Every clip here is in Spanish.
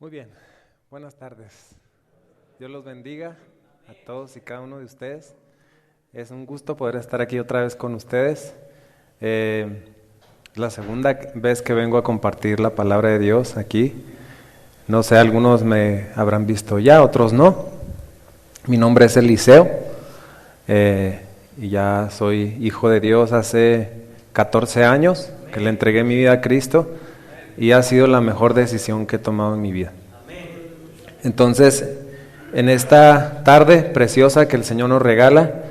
Muy bien, buenas tardes. Dios los bendiga a todos y cada uno de ustedes. Es un gusto poder estar aquí otra vez con ustedes. Es la segunda vez que vengo a compartir la palabra de Dios aquí. No sé, algunos me habrán visto ya, otros no. Mi nombre es Eliseo y ya soy hijo de Dios hace 14 años que le entregué mi vida a Cristo. Y ha sido la mejor decisión que he tomado en mi vida. Entonces, en esta tarde preciosa que el Señor nos regala,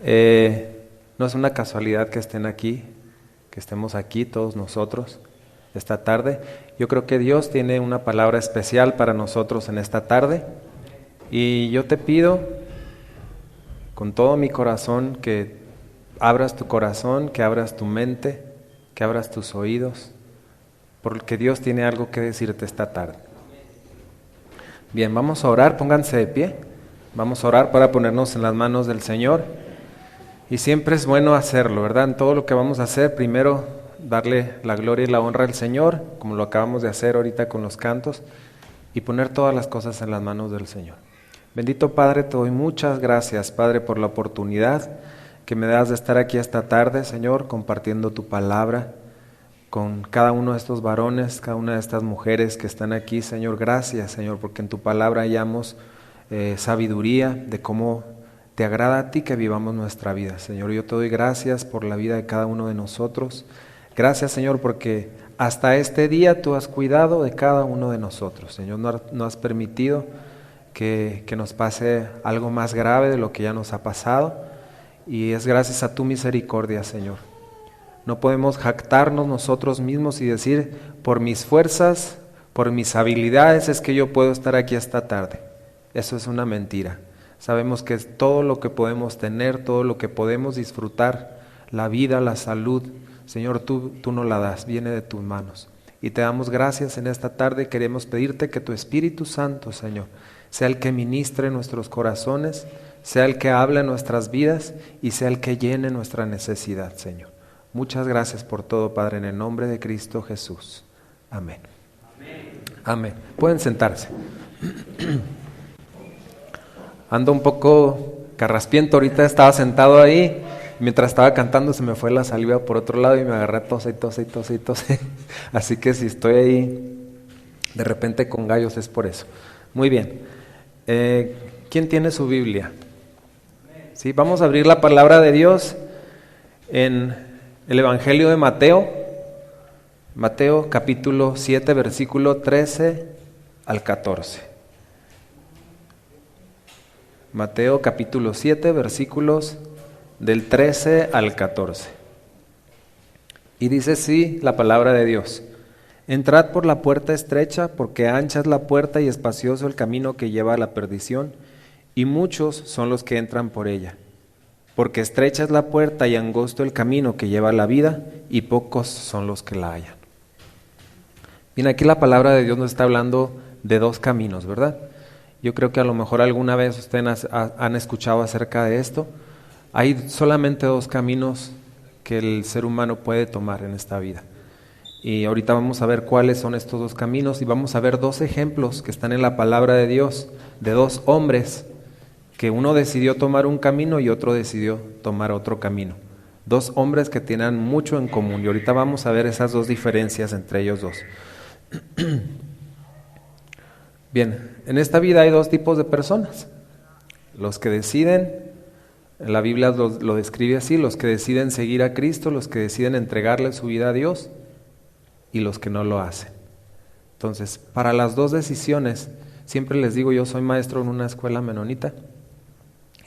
no es una casualidad que estén aquí, que estemos aquí todos nosotros esta tarde. Yo creo que Dios tiene una palabra especial para nosotros en esta tarde. Y yo te pido con todo mi corazón que abras tu corazón, que abras tu mente, que abras tus oídos, porque Dios tiene algo que decirte esta tarde. Bien, vamos a orar, pónganse de pie. Vamos a orar para ponernos en las manos del Señor. Y siempre es bueno hacerlo, ¿verdad? En todo lo que vamos a hacer, primero darle la gloria y la honra al Señor, como lo acabamos de hacer ahorita con los cantos, y poner todas las cosas en las manos del Señor. Bendito Padre, te doy muchas gracias, Padre, por la oportunidad que me das de estar aquí esta tarde, Señor, compartiendo tu palabra con cada uno de estos varones, cada una de estas mujeres que están aquí, Señor. Gracias, Señor, porque en tu palabra hallamos sabiduría de cómo te agrada a ti que vivamos nuestra vida, Señor. Yo te doy gracias por la vida de cada uno de nosotros. Gracias, Señor, porque hasta este día tú has cuidado de cada uno de nosotros, Señor. No has permitido que nos pase algo más grave de lo que ya nos ha pasado, y es gracias a tu misericordia, Señor. No podemos jactarnos nosotros mismos y decir, por mis fuerzas, por mis habilidades es que yo puedo estar aquí esta tarde. Eso es una mentira. Sabemos que es todo lo que podemos tener, todo lo que podemos disfrutar, la vida, la salud, Señor, tú nos la das, viene de tus manos. Y te damos gracias en esta tarde. Queremos pedirte que tu Espíritu Santo, Señor, sea el que ministre nuestros corazones, sea el que hable en nuestras vidas y sea el que llene nuestra necesidad, Señor. Muchas gracias por todo, Padre, en el nombre de Cristo Jesús. Amén. Amén. Pueden sentarse. Ando un poco carraspiento, ahorita estaba sentado ahí, mientras estaba cantando se me fue la saliva por otro lado y me agarré tose. Así que si estoy ahí de repente con gallos es por eso. Muy bien. ¿Quién tiene su Biblia? Sí, vamos a abrir la palabra de Dios en el Evangelio de Mateo, Mateo capítulo 7, versículo 13 al 14. Mateo capítulo 7, versículos del 13 al 14. Y dice así la palabra de Dios: Entrad por la puerta estrecha, porque ancha es la puerta y espacioso el camino que lleva a la perdición, y muchos son los que entran por ella. Porque estrecha es la puerta y angosto el camino que lleva a la vida, y pocos son los que la hallan. Bien, aquí la palabra de Dios nos está hablando de dos caminos, ¿verdad? Yo creo que a lo mejor alguna vez ustedes han escuchado acerca de esto. Hay solamente dos caminos que el ser humano puede tomar en esta vida. Y ahorita vamos a ver cuáles son estos dos caminos, y vamos a ver dos ejemplos que están en la palabra de Dios, de dos hombres que uno decidió tomar un camino y otro decidió tomar otro camino. Dos hombres que tienen mucho en común, y ahorita vamos a ver esas dos diferencias entre ellos dos. Bien, en esta vida hay dos tipos de personas. Los que deciden, la Biblia lo describe así, los que deciden seguir a Cristo, los que deciden entregarle su vida a Dios, y los que no lo hacen. Entonces, para las dos decisiones, siempre les digo, yo soy maestro en una escuela menonita,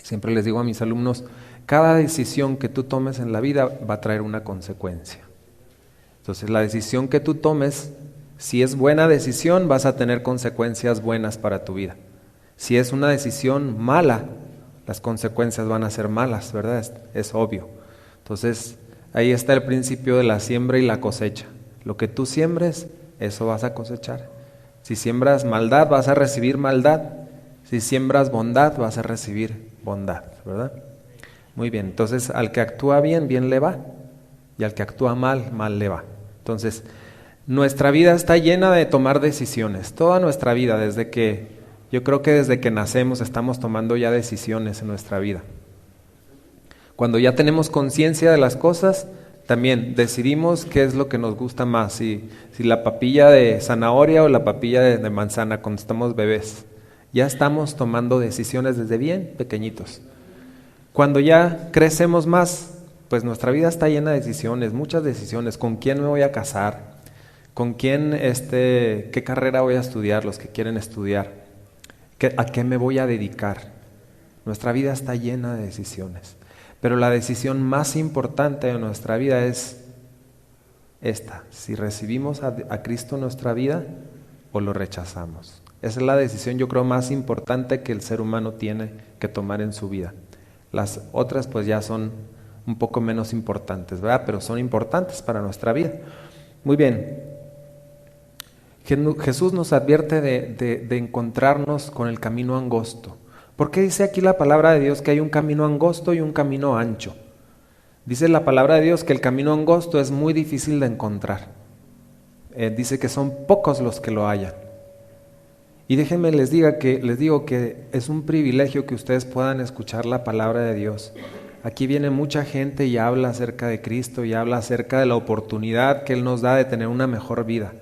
siempre les digo a mis alumnos, cada decisión que tú tomes en la vida va a traer una consecuencia. Entonces, la decisión que tú tomes, si es buena decisión, vas a tener consecuencias buenas para tu vida. Si es una decisión mala, las consecuencias van a ser malas, ¿verdad? Es obvio. Entonces, ahí está el principio de la siembra y la cosecha. Lo que tú siembres, eso vas a cosechar. Si siembras maldad, vas a recibir maldad. Si siembras bondad, vas a recibir bondad, ¿verdad? Muy bien, entonces al que actúa bien, bien le va, y al que actúa mal, mal le va. Entonces, nuestra vida está llena de tomar decisiones. Toda nuestra vida, yo creo que desde que nacemos estamos tomando ya decisiones en nuestra vida. Cuando ya tenemos conciencia de las cosas, también decidimos qué es lo que nos gusta más, si la papilla de zanahoria o la papilla de manzana cuando estamos bebés. Ya estamos tomando decisiones desde bien pequeñitos. Cuando ya crecemos más, pues nuestra vida está llena de decisiones, muchas decisiones. ¿Con quién me voy a casar? ¿Con quién, qué carrera voy a estudiar? Los que quieren estudiar. ¿A qué me voy a dedicar? Nuestra vida está llena de decisiones. Pero la decisión más importante de nuestra vida es esta: si recibimos a Cristo en nuestra vida o lo rechazamos. Esa es la decisión, yo creo, más importante que el ser humano tiene que tomar en su vida. Las otras pues ya son un poco menos importantes, ¿verdad? Pero son importantes para nuestra vida. Muy bien. Jesús nos advierte de encontrarnos con el camino angosto. ¿Por qué dice aquí la palabra de Dios que hay un camino angosto y un camino ancho? Dice la palabra de Dios que el camino angosto es muy difícil de encontrar. Dice que son pocos los que lo hallan. Y déjenme les digo que es un privilegio que ustedes puedan escuchar la palabra de Dios. Aquí viene mucha gente y habla acerca de Cristo y habla acerca de la oportunidad que Él nos da de tener una mejor vida.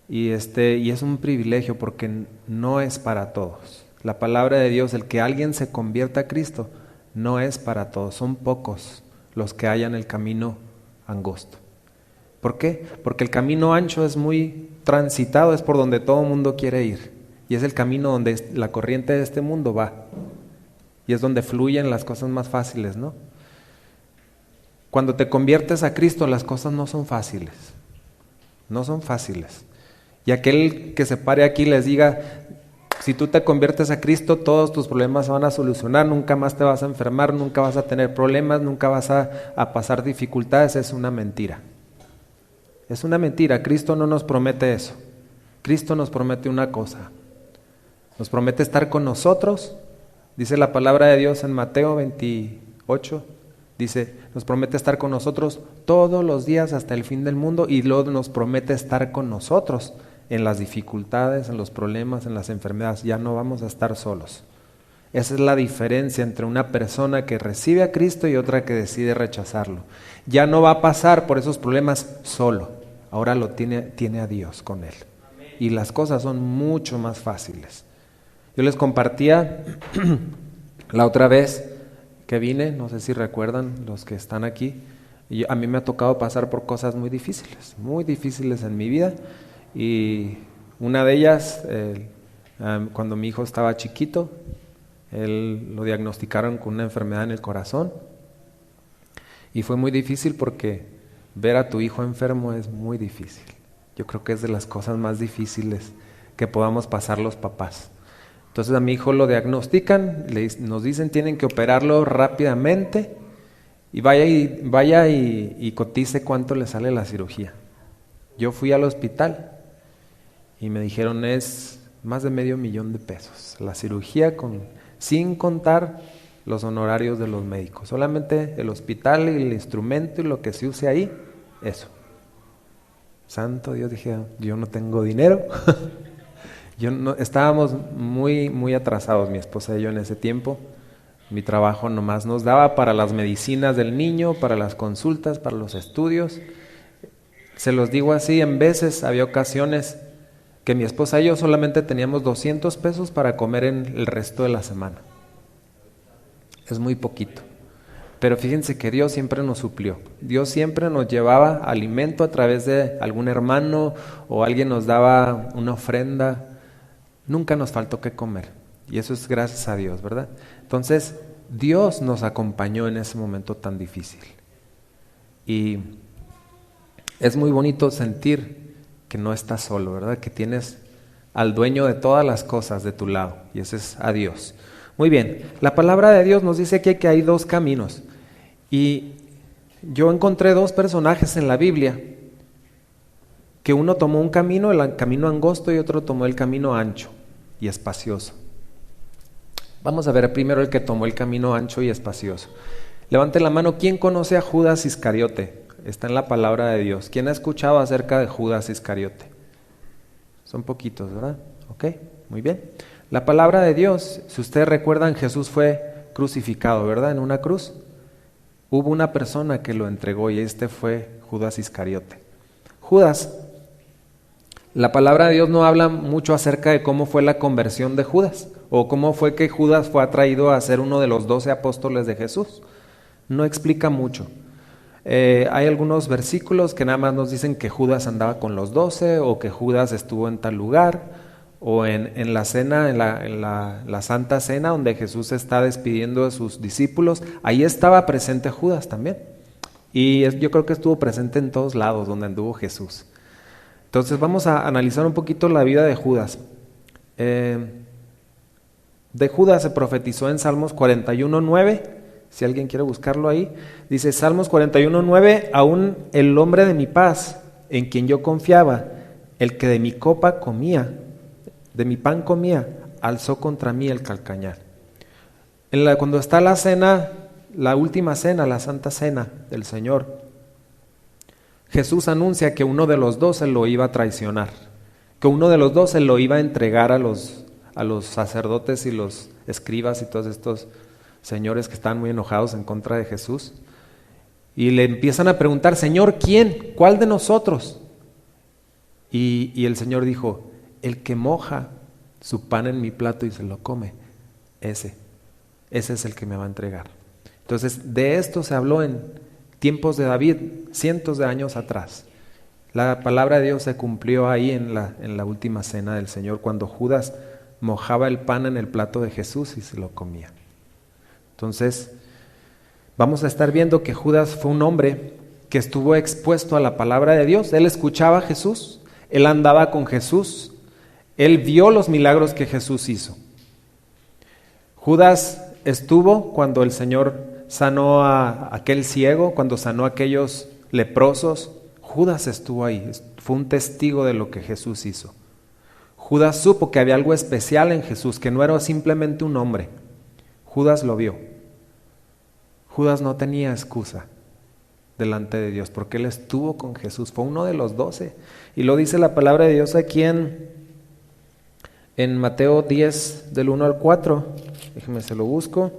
Y es un privilegio porque no es para todos. La palabra de Dios, el que alguien se convierta a Cristo, no es para todos. Son pocos los que hallan el camino angosto. ¿Por qué? Porque el camino ancho es muy transitado, es por donde todo el mundo quiere ir. Y es el camino donde la corriente de este mundo va. Y es donde fluyen las cosas más fáciles, ¿no? Cuando te conviertes a Cristo, las cosas no son fáciles. No son fáciles. Y aquel que se pare aquí les diga, si tú te conviertes a Cristo, todos tus problemas se van a solucionar, nunca más te vas a enfermar, nunca vas a tener problemas, nunca vas a pasar dificultades, es una mentira. Es una mentira. Cristo no nos promete eso. Cristo nos promete una cosa. Nos promete estar con nosotros. Dice la palabra de Dios en Mateo 28, dice, nos promete estar con nosotros todos los días hasta el fin del mundo, y luego nos promete estar con nosotros en las dificultades, en los problemas, en las enfermedades. Ya no vamos a estar solos. Esa es la diferencia entre una persona que recibe a Cristo y otra que decide rechazarlo. Ya no va a pasar por esos problemas solo. Ahora lo tiene a Dios con él. Y las cosas son mucho más fáciles. Yo les compartía la otra vez que vine, no sé si recuerdan los que están aquí, y a mí me ha tocado pasar por cosas muy difíciles en mi vida, y una de ellas, cuando mi hijo estaba chiquito, él lo diagnosticaron con una enfermedad en el corazón, y fue muy difícil porque ver a tu hijo enfermo es muy difícil. Yo creo que es de las cosas más difíciles que podamos pasar los papás. Entonces a mi hijo lo diagnostican, nos dicen tienen que operarlo rápidamente y vaya y cotice cuánto le sale la cirugía. Yo fui al hospital y me dijeron es más de $500,000 la cirugía, sin contar los honorarios de los médicos, solamente el hospital y el instrumento y lo que se use ahí, eso. Santo Dios, dije, yo no tengo dinero. Estábamos muy atrasados, mi esposa y yo en ese tiempo. Mi trabajo nomás nos daba para las medicinas del niño, para las consultas, para los estudios. Se los digo así, en veces había ocasiones que mi esposa y yo solamente teníamos $200 para comer en el resto de la semana. Es muy poquito. Pero fíjense que Dios siempre nos suplió. Dios siempre nos llevaba alimento a través de algún hermano o alguien nos daba una ofrenda. Nunca nos faltó qué comer. Y eso es gracias a Dios, ¿verdad? Entonces, Dios nos acompañó en ese momento tan difícil. Y es muy bonito sentir que no estás solo, ¿verdad? Que tienes al dueño de todas las cosas de tu lado. Y ese es a Dios. Muy bien, la palabra de Dios nos dice aquí que hay dos caminos. Y yo encontré dos personajes en la Biblia, que uno tomó un camino, el camino angosto, y otro tomó el camino ancho y espacioso. Vamos a ver primero el que tomó el camino ancho y espacioso. Levante la mano, ¿quién conoce a Judas Iscariote? está en la palabra de Dios. ¿Quién ha escuchado acerca de Judas Iscariote? Son poquitos, ¿verdad? Ok, muy bien. La palabra de Dios, si ustedes recuerdan, Jesús fue crucificado, ¿verdad? En una cruz. Hubo una persona que lo entregó y este fue Judas Iscariote. Judas, la palabra de Dios no habla mucho acerca de cómo fue la conversión de Judas o cómo fue que Judas fue atraído a ser uno de los 12 apóstoles de Jesús. No explica mucho. Hay algunos versículos que nada más nos dicen que Judas andaba con los 12 o que Judas estuvo en tal lugar o en la cena, en la Santa Cena donde Jesús está despidiendo de sus discípulos. Ahí estaba presente Judas también. Y yo creo que estuvo presente en todos lados donde anduvo Jesús. Entonces vamos a analizar un poquito la vida de Judas. De Judas se profetizó en Salmos 41:9, si alguien quiere buscarlo ahí. Dice Salmos 41:9, aún el hombre de mi paz, en quien yo confiaba, el que de mi copa comía, de mi pan comía, alzó contra mí el calcañar. Cuando está la cena, la última cena, la Santa Cena del Señor, Jesús anuncia que uno de los 12 lo iba a traicionar, que uno de los 12 lo iba a entregar a los sacerdotes y los escribas y todos estos señores que están muy enojados en contra de Jesús. Y le empiezan a preguntar, Señor, ¿quién? ¿Cuál de nosotros? Y el Señor dijo, el que moja su pan en mi plato y se lo come, ese es el que me va a entregar. Entonces, de esto se habló en tiempos de David, cientos de años atrás. La palabra de Dios se cumplió ahí en la última cena del Señor, cuando Judas mojaba el pan en el plato de Jesús y se lo comía. Entonces, vamos a estar viendo que Judas fue un hombre que estuvo expuesto a la palabra de Dios. Él escuchaba a Jesús, él andaba con Jesús, él vio los milagros que Jesús hizo. Judas estuvo cuando el Señor sanó a aquel ciego, cuando sanó a aquellos leprosos. Judas estuvo ahí, fue un testigo de lo que Jesús hizo. Judas supo que había algo especial en Jesús, que no era simplemente un hombre. Judas lo vio. Judas no tenía excusa delante de Dios, porque él estuvo con Jesús, fue uno de los 12. Y lo dice la palabra de Dios aquí en Mateo 10, del 1 al 4. Déjeme se lo busco.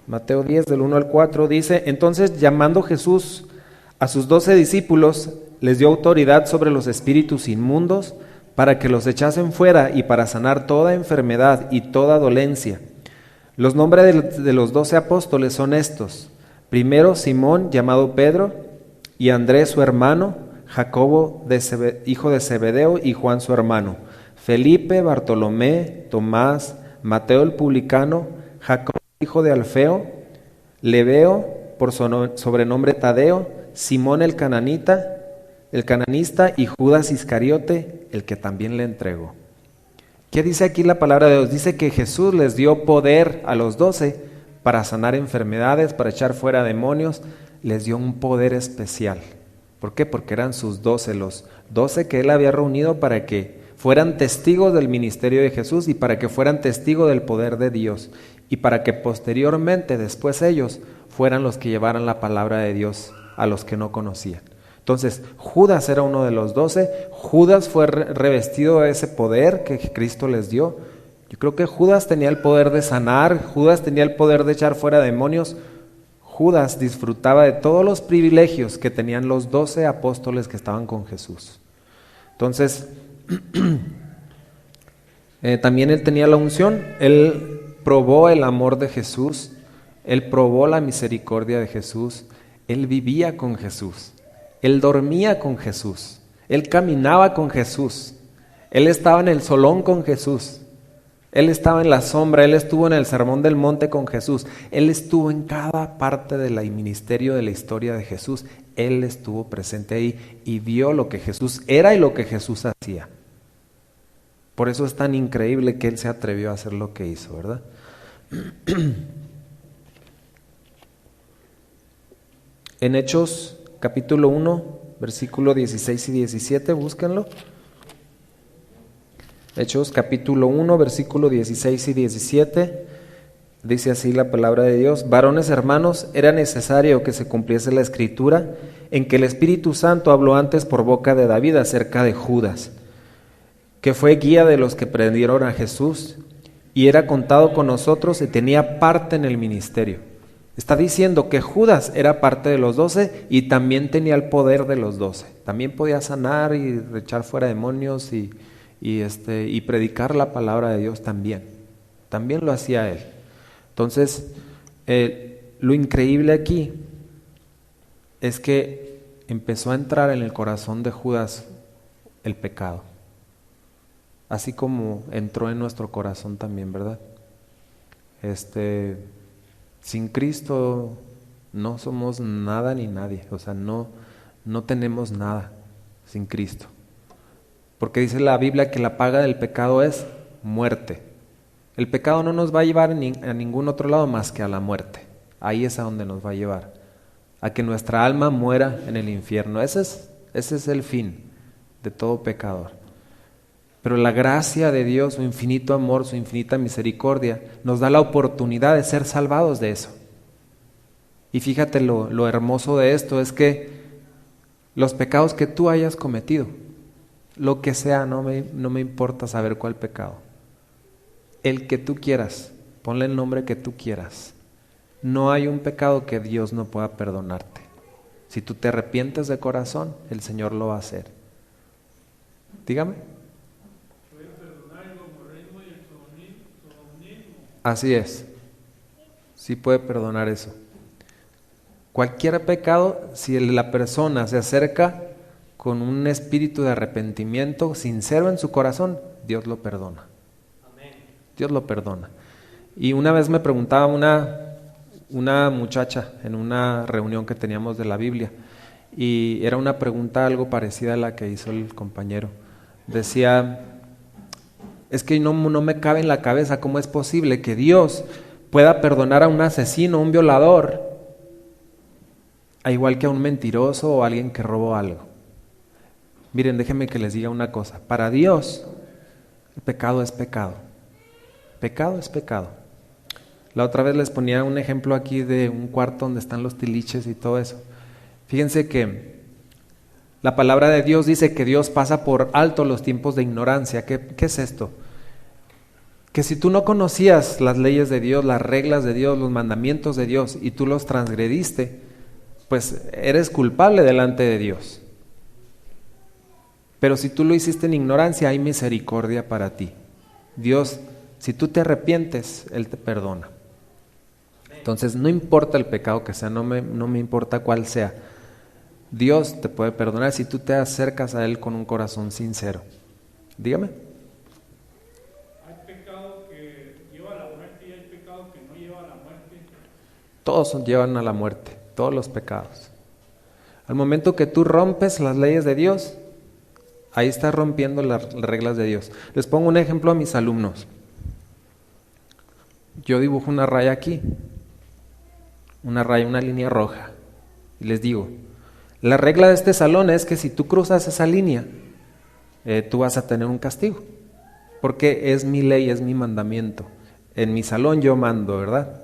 Mateo 10, del 1 al 4 dice, entonces llamando Jesús a sus 12 discípulos, les dio autoridad sobre los espíritus inmundos para que los echasen fuera y para sanar toda enfermedad y toda dolencia. Los nombres de los 12 apóstoles son estos: primero Simón, llamado Pedro, y Andrés su hermano, Jacobo, hijo de Zebedeo, y Juan su hermano, Felipe, Bartolomé, Tomás, Mateo el publicano, Jacobo hijo de Alfeo, Lebeo, por sobrenombre Tadeo, Simón el cananista y Judas Iscariote, el que también le entregó. ¿Qué dice aquí la palabra de Dios? Dice que Jesús les dio poder a los 12 para sanar enfermedades, para echar fuera demonios. Les dio un poder especial. ¿Por qué? Porque eran sus 12, los 12 que él había reunido para que fueran testigos del ministerio de Jesús y para que fueran testigos del poder de Dios y para que posteriormente, después ellos, fueran los que llevaran la palabra de Dios a los que no conocían. Entonces, Judas era uno de los 12, Judas fue revestido de ese poder que Cristo les dio. Yo creo que Judas tenía el poder de sanar, Judas tenía el poder de echar fuera demonios. Judas disfrutaba de todos los privilegios que tenían los 12 apóstoles que estaban con Jesús. Entonces, también él tenía la unción, él probó el amor de Jesús, él probó la misericordia de Jesús, él vivía con Jesús, él dormía con Jesús, él caminaba con Jesús, él estaba en el solón con Jesús, él estaba en la sombra, él estuvo en el sermón del monte con Jesús, él estuvo en cada parte del ministerio de la historia de Jesús, él estuvo presente ahí y vio lo que Jesús era y lo que Jesús hacía. Por eso es tan increíble que él se atrevió a hacer lo que hizo, ¿verdad? En Hechos capítulo 1, versículo 16 y 17, búsquenlo. Hechos capítulo 1, versículo 16 y 17. Dice así la palabra de Dios: varones hermanos, era necesario que se cumpliese la escritura en que el Espíritu Santo habló antes por boca de David acerca de Judas, que fue guía de los que prendieron a Jesús y era contado con nosotros y tenía parte en el ministerio. Está diciendo que Judas era parte de los 12 y también tenía el poder de los 12. También podía sanar y echar fuera demonios y predicar la palabra de Dios también. También lo hacía él. Entonces, lo increíble aquí es que empezó a entrar en el corazón de Judas el pecado. Así como entró en nuestro corazón también, ¿verdad? Sin Cristo no somos nada ni nadie, o sea, no tenemos nada sin Cristo. Porque dice la Biblia que la paga del pecado es muerte. El pecado no nos va a llevar a ningún otro lado más que a la muerte. Ahí es a donde nos va a llevar, a que nuestra alma muera en el infierno. Ese es el fin de todo pecador. Pero la gracia de Dios, su infinito amor, su infinita misericordia, nos da la oportunidad de ser salvados de eso. Y fíjate lo hermoso de esto es que los pecados que tú hayas cometido, lo que sea, no me importa saber cuál pecado, el que tú quieras, ponle el nombre que tú quieras, no hay un pecado que Dios no pueda perdonarte. Si tú te arrepientes de corazón, el Señor lo va a hacer. Dígame. Así es, sí puede perdonar eso. Cualquier pecado, si la persona se acerca con un espíritu de arrepentimiento sincero en su corazón, Dios lo perdona. Amén. Dios lo perdona. Y una vez me preguntaba una muchacha en una reunión que teníamos de la Biblia, y era una pregunta algo parecida a la que hizo el compañero. Decía: es que no me cabe en la cabeza cómo es posible que Dios pueda perdonar a un asesino, a un violador, a igual que a un mentiroso o a alguien que robó algo. Miren, déjenme que les diga una cosa. Para Dios, el pecado es pecado. Pecado es pecado. La otra vez les ponía un ejemplo aquí de un cuarto donde están los tiliches y todo eso. Fíjense que la palabra de Dios dice que Dios pasa por alto los tiempos de ignorancia. ¿Qué es esto? Que si tú no conocías las leyes de Dios, las reglas de Dios, los mandamientos de Dios, y tú los transgrediste, pues eres culpable delante de Dios. Pero si tú lo hiciste en ignorancia, hay misericordia para ti. Dios, si tú te arrepientes, Él te perdona. Entonces, no importa el pecado que sea, no me importa cuál sea. Dios te puede perdonar si tú te acercas a Él con un corazón sincero. Dígame. ¿Hay pecado que lleva a la muerte y hay pecado que no lleva a la muerte? Todos llevan a la muerte, todos los pecados. Al momento que tú rompes las leyes de Dios, ahí estás rompiendo las reglas de Dios. Les pongo un ejemplo a mis alumnos. Yo dibujo una raya aquí, una raya, una línea roja, y les digo: la regla de este salón es que si tú cruzas esa línea, tú vas a tener un castigo, porque es mi ley, es mi mandamiento. En mi salón yo mando, ¿verdad?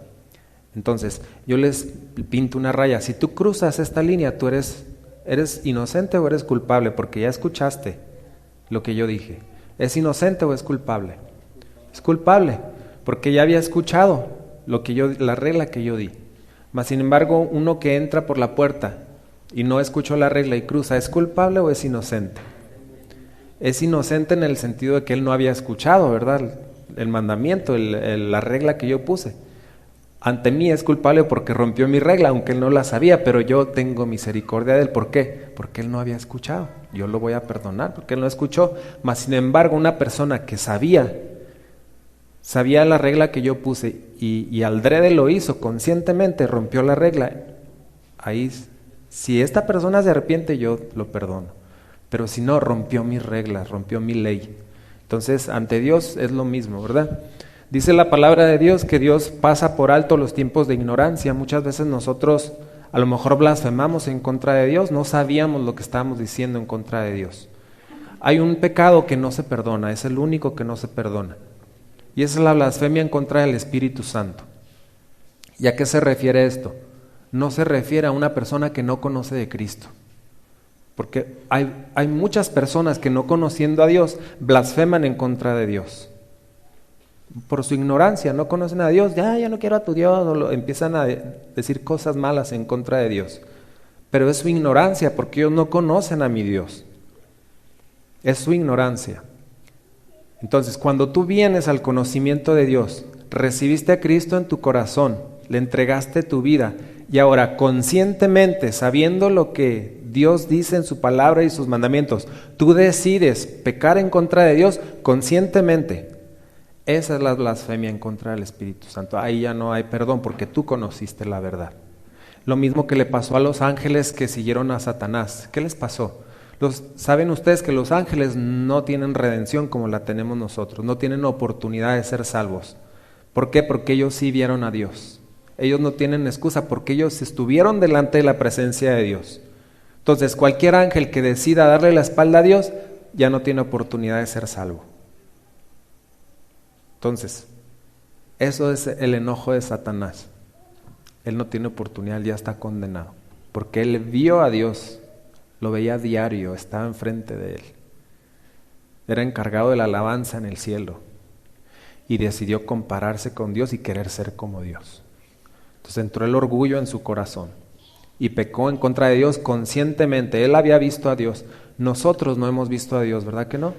Entonces, yo les pinto una raya. Si tú cruzas esta línea, tú eres inocente o eres culpable, porque ya escuchaste lo que yo dije. ¿Es inocente o es culpable? Es culpable, porque ya había escuchado la regla que yo di. Mas, sin embargo, uno que entra por la puerta y no escuchó la regla y cruza, ¿es culpable o es inocente? Es inocente en el sentido de que él no había escuchado, ¿verdad? El mandamiento, la regla que yo puse. Ante mí es culpable porque rompió mi regla, aunque él no la sabía, pero yo tengo misericordia de él. ¿Por qué? Porque él no había escuchado. Yo lo voy a perdonar porque él no escuchó. Mas, sin embargo, una persona que sabía la regla que yo puse y adrede lo hizo, conscientemente rompió la regla, ahí, si esta persona se arrepiente, yo lo perdono. Pero si no, rompió mis reglas, rompió mi ley. Entonces, ante Dios es lo mismo, ¿verdad? Dice la palabra de Dios que Dios pasa por alto los tiempos de ignorancia. Muchas veces nosotros a lo mejor blasfemamos en contra de Dios, no sabíamos lo que estábamos diciendo en contra de Dios. Hay un pecado que no se perdona, es el único que no se perdona. Y esa es la blasfemia en contra del Espíritu Santo. ¿Y a qué se refiere esto? No se refiere a una persona que no conoce de Cristo. Porque hay muchas personas que no conociendo a Dios blasfeman en contra de Dios. Por su ignorancia, no conocen a Dios, ya no quiero a tu Dios, empiezan a decir cosas malas en contra de Dios. Pero es su ignorancia, porque ellos no conocen a mi Dios. Es su ignorancia. Entonces, cuando tú vienes al conocimiento de Dios, recibiste a Cristo en tu corazón, le entregaste tu vida, y ahora conscientemente, sabiendo lo que Dios dice en su palabra y sus mandamientos, tú decides pecar en contra de Dios conscientemente. Esa es la blasfemia en contra del Espíritu Santo. Ahí ya no hay perdón porque tú conociste la verdad. Lo mismo que le pasó a los ángeles que siguieron a Satanás. ¿Qué les pasó? Saben ustedes que los ángeles no tienen redención como la tenemos nosotros, no tienen oportunidad de ser salvos. ¿Por qué? Porque ellos sí vieron a Dios. Ellos no tienen excusa porque ellos estuvieron delante de la presencia de Dios. Entonces, cualquier ángel que decida darle la espalda a Dios ya no tiene oportunidad de ser salvo. Entonces, eso es el enojo de Satanás. Él no tiene oportunidad, ya está condenado. Porque él vio a Dios, lo veía a diario, estaba enfrente de él. Era encargado de la alabanza en el cielo. Y decidió compararse con Dios y querer ser como Dios. Entonces entró el orgullo en su corazón y pecó en contra de Dios conscientemente. Él había visto a Dios. Nosotros no hemos visto a Dios, ¿verdad que no?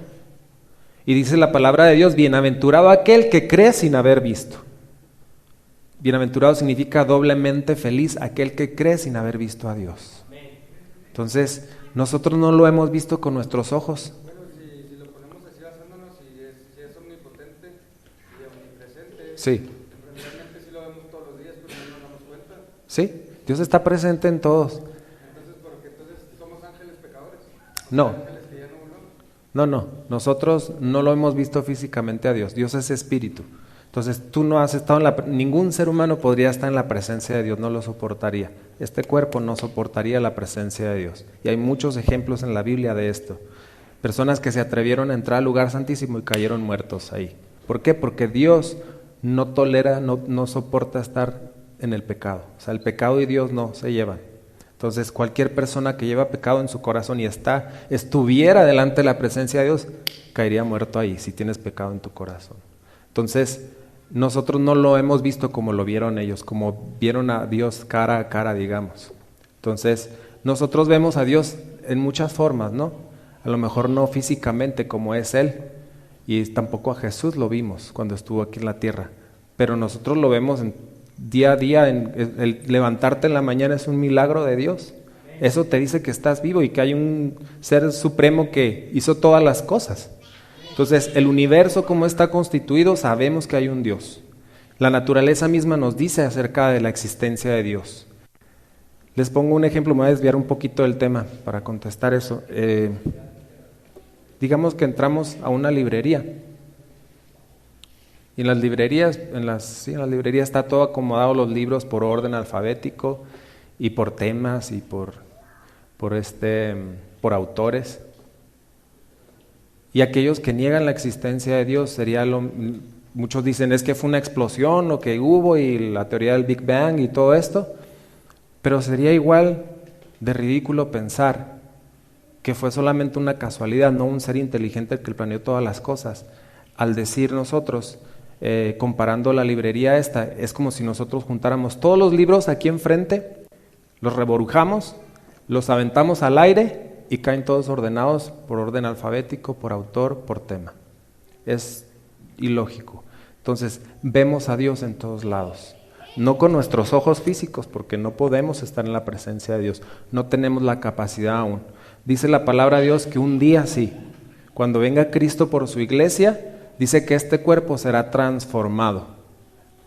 Y dice la palabra de Dios, bienaventurado aquel que cree sin haber visto. Bienaventurado significa doblemente feliz aquel que cree sin haber visto a Dios. Entonces, nosotros no lo hemos visto con nuestros ojos. Bueno, si lo ponemos así basándonos, si es omnipotente y omnipresente, Sí. realmente sí lo vemos todos los días, pero no nos damos cuenta. Sí, Dios está presente en todos. Entonces, porque somos ángeles pecadores. No. Ángeles que ya no volvamos. No, nosotros no lo hemos visto físicamente a Dios. Dios es espíritu. Entonces tú no has estado ningún ser humano podría estar en la presencia de Dios, no lo soportaría. Este cuerpo no soportaría la presencia de Dios. Y hay muchos ejemplos en la Biblia de esto. Personas que se atrevieron a entrar al lugar santísimo y cayeron muertos ahí. ¿Por qué? Porque Dios no tolera, no soporta estar en el pecado. O sea, el pecado y Dios no se llevan. Entonces, cualquier persona que lleva pecado en su corazón y estuviera delante de la presencia de Dios, caería muerto ahí, si tienes pecado en tu corazón. Entonces, nosotros no lo hemos visto como lo vieron ellos, como vieron a Dios cara a cara, digamos. Entonces, nosotros vemos a Dios en muchas formas, ¿no? A lo mejor no físicamente como es Él, y tampoco a Jesús lo vimos cuando estuvo aquí en la tierra, pero nosotros lo vemos día a día. El levantarte en la mañana es un milagro de Dios. Eso te dice que estás vivo y que hay un ser supremo que hizo todas las cosas. Entonces, el universo como está constituido, sabemos que hay un Dios. La naturaleza misma nos dice acerca de la existencia de Dios. Les pongo un ejemplo, me voy a desviar un poquito del tema para contestar eso. Digamos que entramos a una librería. Y en las librerías, está todo acomodado, los libros por orden alfabético y por temas y por autores. Y aquellos que niegan la existencia de Dios muchos dicen es que fue una explosión lo que hubo y la teoría del Big Bang y todo esto, pero sería igual de ridículo pensar que fue solamente una casualidad, no un ser inteligente el que planeó todas las cosas. Al decir nosotros, comparando la librería esta, es como si nosotros juntáramos todos los libros aquí enfrente, los reborujamos, los aventamos al aire y caen todos ordenados por orden alfabético, por autor, por tema. Es ilógico. Entonces, vemos a Dios en todos lados. No con nuestros ojos físicos, porque no podemos estar en la presencia de Dios. No tenemos la capacidad aún. Dice la palabra de Dios que un día sí, cuando venga Cristo por su iglesia, dice que este cuerpo será transformado.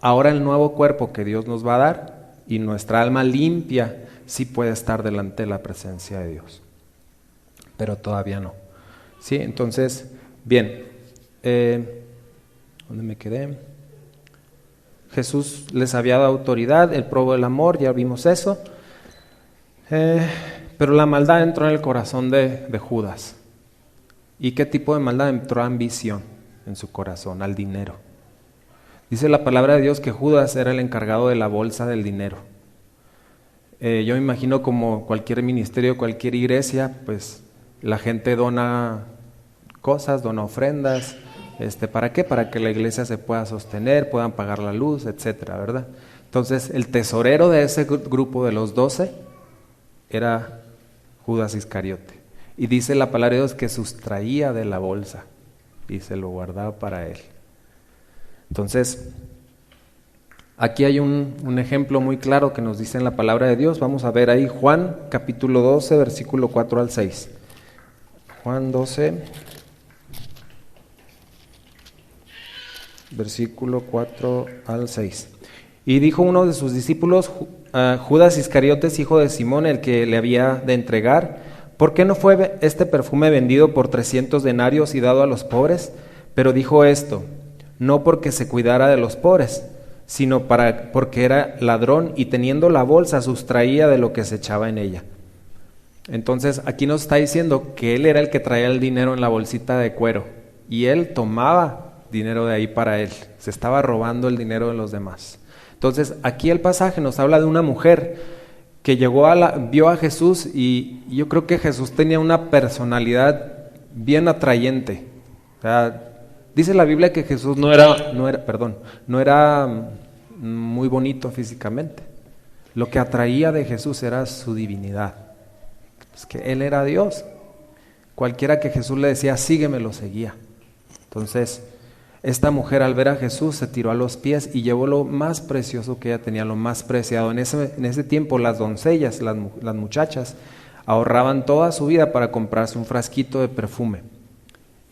Ahora el nuevo cuerpo que Dios nos va a dar y nuestra alma limpia sí puede estar delante de la presencia de Dios. Pero todavía no. Sí, entonces, bien. ¿Dónde me quedé? Jesús les había dado autoridad, Él probó el amor, ya vimos eso. Pero la maldad entró en el corazón de Judas. ¿Y qué tipo de maldad entró? Ambición en su corazón, al dinero. Dice la palabra de Dios que Judas era el encargado de la bolsa del dinero. Yo me imagino como cualquier ministerio, cualquier iglesia, pues la gente dona cosas, dona ofrendas. ¿Para qué? Para que la iglesia se pueda sostener, puedan pagar la luz, etcétera, ¿verdad? Entonces, el tesorero de ese grupo de los 12 era Judas Iscariote. Y dice la palabra de Dios que sustraía de la bolsa y se lo guardaba para él. Entonces, aquí hay un ejemplo muy claro que nos dice en la palabra de Dios. Vamos a ver ahí Juan capítulo 12, versículo 4 al 6. Juan 12, versículo 4 al 6. Y dijo uno de sus discípulos, Judas Iscariotes, hijo de Simón, el que le había de entregar, ¿por qué no fue este perfume vendido por 300 denarios y dado a los pobres? Pero dijo esto, no porque se cuidara de los pobres, sino porque era ladrón y teniendo la bolsa sustraía de lo que se echaba en ella. Entonces aquí nos está diciendo que él era el que traía el dinero en la bolsita de cuero y él tomaba dinero de ahí para él, se estaba robando el dinero de los demás. Entonces aquí el pasaje nos habla de una mujer que vio a Jesús y yo creo que Jesús tenía una personalidad bien atrayente. O sea, dice la Biblia que Jesús no era muy bonito físicamente. Lo que atraía de Jesús era su divinidad. Es que Él era Dios. Cualquiera que Jesús le decía, sígueme, lo seguía. Entonces, esta mujer al ver a Jesús se tiró a los pies y llevó lo más precioso que ella tenía, lo más preciado. En ese tiempo las doncellas, las muchachas, ahorraban toda su vida para comprarse un frasquito de perfume.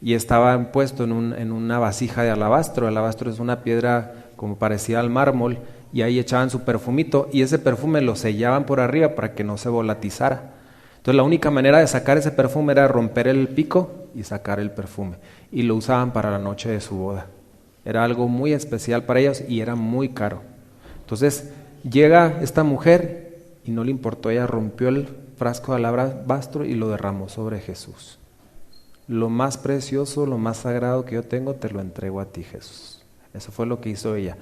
Y estaba puesto en una vasija de alabastro. El alabastro es una piedra como parecida al mármol, y ahí echaban su perfumito, y ese perfume lo sellaban por arriba para que no se volatizara. Entonces la única manera de sacar ese perfume era romper el pico y sacar el perfume, y lo usaban para la noche de su boda. Era algo muy especial para ellos y era muy caro. Entonces llega esta mujer y no le importó, ella rompió el frasco de alabastro y lo derramó sobre Jesús. Lo más precioso, lo más sagrado que yo tengo, te lo entrego a ti, Jesús. Eso fue lo que hizo ella.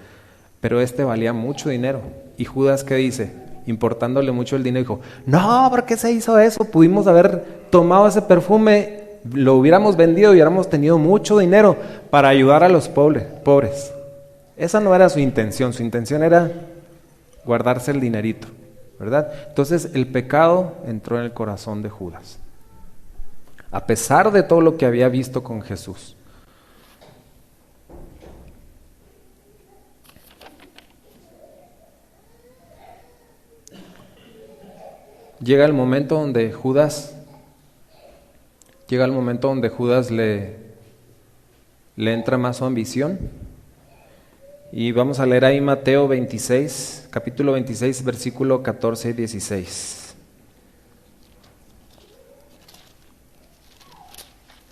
Pero valía mucho dinero. ¿Y Judas qué dice? Importándole mucho el dinero, dijo, no, ¿por qué se hizo eso? Pudimos haber tomado ese perfume, lo hubiéramos vendido y hubiéramos tenido mucho dinero para ayudar a los pobres. Esa no era su intención era guardarse el dinerito, ¿verdad? Entonces el pecado entró en el corazón de Judas, a pesar de todo lo que había visto con Jesús. Llega el momento donde Judas le entra más su ambición. Y vamos a leer ahí Mateo 26, capítulo 26, versículo 14 y 16.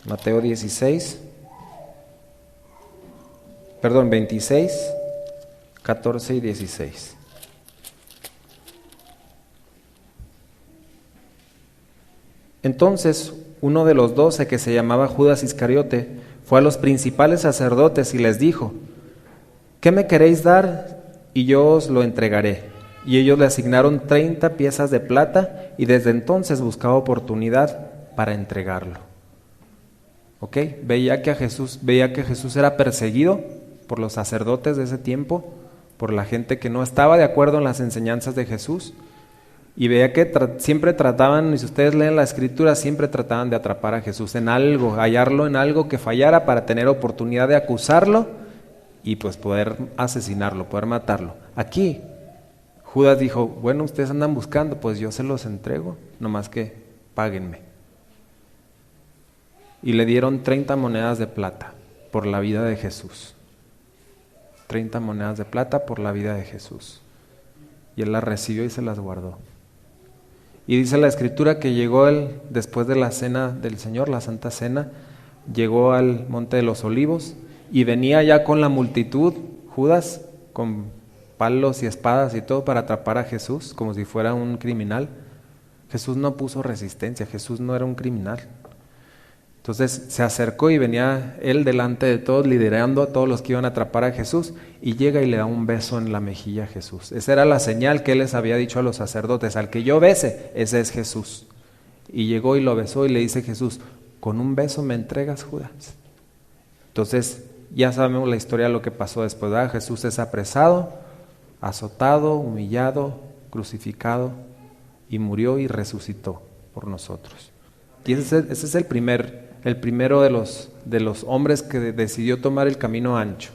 Mateo 26, 14 y 16. Entonces uno de los 12, que se llamaba Judas Iscariote, fue a los principales sacerdotes y les dijo, ¿qué me queréis dar? Y yo os lo entregaré. Y ellos le asignaron 30 piezas de plata y desde entonces buscaba oportunidad para entregarlo. ¿Ok? Veía que Jesús era perseguido por los sacerdotes de ese tiempo, por la gente que no estaba de acuerdo en las enseñanzas de Jesús. Y veía que siempre trataban, y si ustedes leen la Escritura, siempre trataban de atrapar a Jesús en algo, hallarlo en algo que fallara para tener oportunidad de acusarlo y pues poder asesinarlo, poder matarlo. Aquí Judas dijo, bueno, ustedes andan buscando, pues yo se los entrego, nomás que páguenme. Y le dieron 30 monedas de plata por la vida de Jesús. 30 monedas de plata por la vida de Jesús. Y él las recibió y se las guardó. Y dice la Escritura que llegó él, después de la cena del Señor, la Santa Cena, llegó al Monte de los Olivos y venía ya con la multitud, Judas, con palos y espadas y todo para atrapar a Jesús, como si fuera un criminal. Jesús no puso resistencia, Jesús no era un criminal. Entonces se acercó y venía él delante de todos, liderando a todos los que iban a atrapar a Jesús, y llega y le da un beso en la mejilla a Jesús. Esa era la señal que él les había dicho a los sacerdotes: al que yo bese, ese es Jesús. Y llegó y lo besó y le dice Jesús: ¿con un beso me entregas, Judas? Entonces ya sabemos la historia de lo que pasó después, ¿verdad? Jesús es apresado, azotado, humillado, crucificado, y murió y resucitó por nosotros. Y ese es el primero de los hombres que decidió tomar el camino ancho.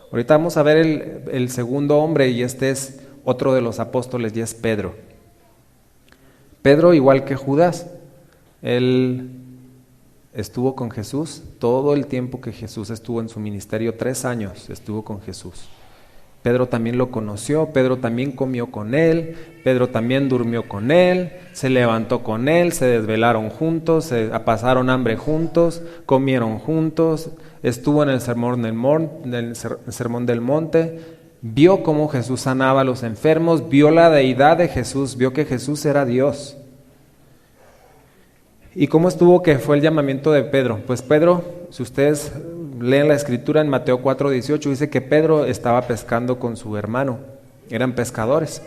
Ahorita vamos a ver el segundo hombre, y este es otro de los apóstoles, y es Pedro. Pedro, igual que Judas, él estuvo con Jesús todo el tiempo que Jesús estuvo en su ministerio. 3 años estuvo con Jesús. Pedro también lo conoció, Pedro también comió con él, Pedro también durmió con él, se levantó con él, se desvelaron juntos, se pasaron hambre juntos, comieron juntos, estuvo en el sermón del monte, vio cómo Jesús sanaba a los enfermos, vio la deidad de Jesús, vio que Jesús era Dios. ¿Y cómo estuvo que fue el llamamiento de Pedro? Pues Pedro, si ustedes leen la escritura en Mateo 4:18, dice que Pedro estaba pescando con su hermano, eran pescadores.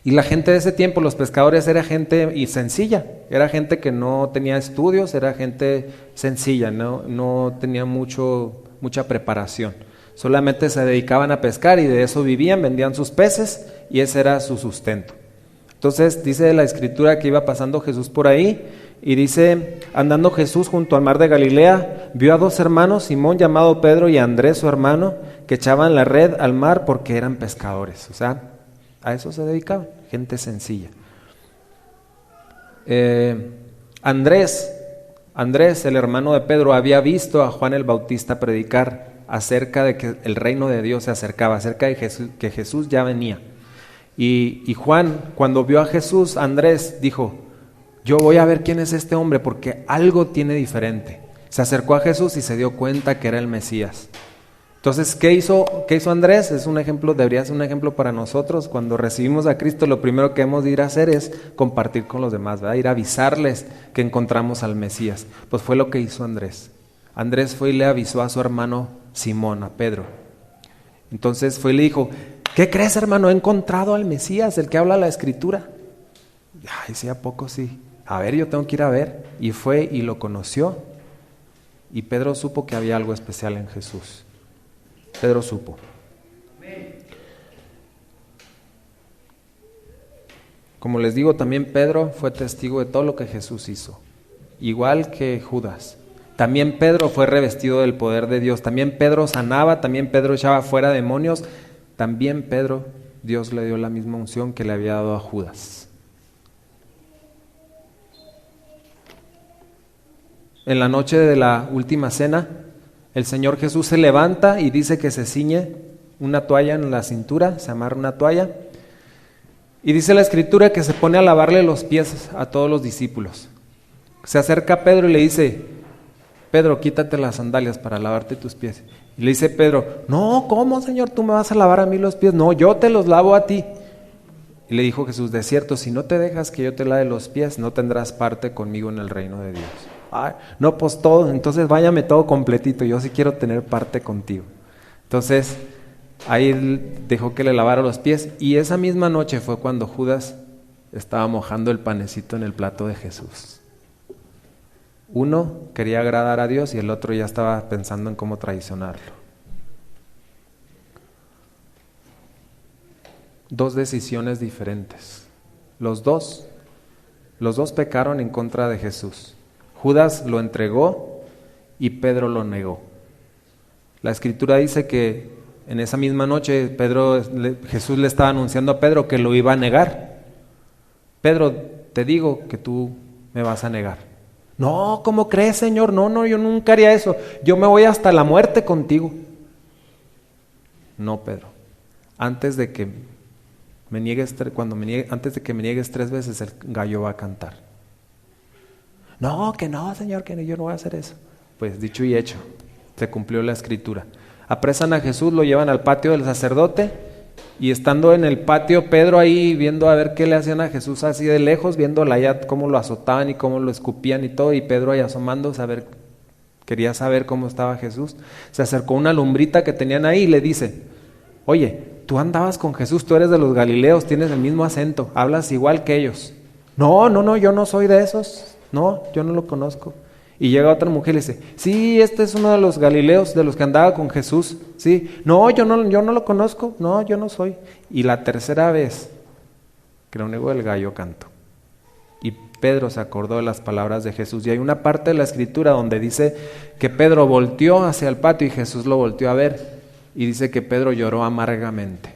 Y la gente de ese tiempo, los pescadores, era gente sencilla, era gente que no tenía estudios, era gente sencilla, no tenía mucha preparación. Solamente se dedicaban a pescar y de eso vivían, vendían sus peces y ese era su sustento. Entonces dice la escritura que iba pasando Jesús por ahí y dice: andando Jesús junto al mar de Galilea, vio a 2 hermanos, Simón llamado Pedro y Andrés su hermano, que echaban la red al mar porque eran pescadores. O sea, a eso se dedicaban, gente sencilla. Andrés, el hermano de Pedro, había visto a Juan el Bautista predicar acerca de que el reino de Dios se acercaba, acerca de que Jesús ya venía. Y Juan, cuando vio a Jesús, Andrés dijo: yo voy a ver quién es este hombre porque algo tiene diferente. Se acercó a Jesús y se dio cuenta que era el Mesías. Entonces, ¿qué hizo Andrés? Debería ser un ejemplo para nosotros. Cuando recibimos a Cristo, lo primero que hemos de ir a hacer es compartir con los demás, ¿verdad? Ir a avisarles que encontramos al Mesías. Pues fue lo que hizo Andrés. Andrés fue y le avisó a su hermano Simón, a Pedro. Entonces fue y le dijo: ¿qué crees, hermano? He encontrado al Mesías, el que habla la escritura. Ay, sí, ¿a poco sí? A ver, yo tengo que ir a ver. Y fue y lo conoció. Y Pedro supo que había algo especial en Jesús. Pedro supo. Como les digo, también Pedro fue testigo de todo lo que Jesús hizo. Igual que Judas. También Pedro fue revestido del poder de Dios. También Pedro sanaba, también Pedro echaba fuera demonios. También Pedro, Dios le dio la misma unción que le había dado a Judas. En la noche de la última cena, el Señor Jesús se levanta y dice que se ciñe una toalla en la cintura, se amarra una toalla, y dice la escritura que se pone a lavarle los pies a todos los discípulos. Se acerca a Pedro y le dice: Pedro, quítate las sandalias para lavarte tus pies. Y le dice Pedro: no, ¿cómo, Señor? ¿Tú me vas a lavar a mí los pies? No, yo te los lavo a ti. Y le dijo Jesús: de cierto, si no te dejas que yo te lave los pies, no tendrás parte conmigo en el reino de Dios. Ay, no, pues todo, entonces váyame todo completito, yo sí quiero tener parte contigo. Entonces ahí dejó que le lavara los pies, y esa misma noche fue cuando Judas estaba mojando el panecito en el plato de Jesús. Uno quería agradar a Dios y el otro ya estaba pensando en cómo traicionarlo. 2 decisiones diferentes. Los dos pecaron en contra de Jesús. Judas lo entregó y Pedro lo negó. La escritura dice que en esa misma noche Jesús le estaba anunciando a Pedro que lo iba a negar. Pedro, te digo que tú me vas a negar. No, ¿cómo crees, Señor? No, yo nunca haría eso. Yo me voy hasta la muerte contigo. No, Pedro. Antes de que me niegues 3 veces, el gallo va a cantar. No, Señor, que yo no voy a hacer eso. Pues dicho y hecho, se cumplió la escritura. Apresan a Jesús, lo llevan al patio del sacerdote Y estando en el patio, Pedro ahí viendo a ver qué le hacían a Jesús así de lejos, viéndolo allá cómo lo azotaban y cómo lo escupían y todo, y Pedro ahí asomándose a ver, quería saber cómo estaba Jesús. Se acercó una lumbrita que tenían ahí y le dice: oye, tú andabas con Jesús, tú eres de los Galileos, tienes el mismo acento, hablas igual que ellos. No, yo no soy de esos, no, yo no lo conozco. Y llega otra mujer y le dice: sí, este es uno de los Galileos, de los que andaba con Jesús. Sí, no, yo no lo conozco, no, yo no soy. Y la tercera vez que lo negó, el gallo cantó. Y Pedro se acordó de las palabras de Jesús. Y hay una parte de la escritura donde dice que Pedro volteó hacia el patio y Jesús lo volteó a ver. Y dice que Pedro lloró amargamente.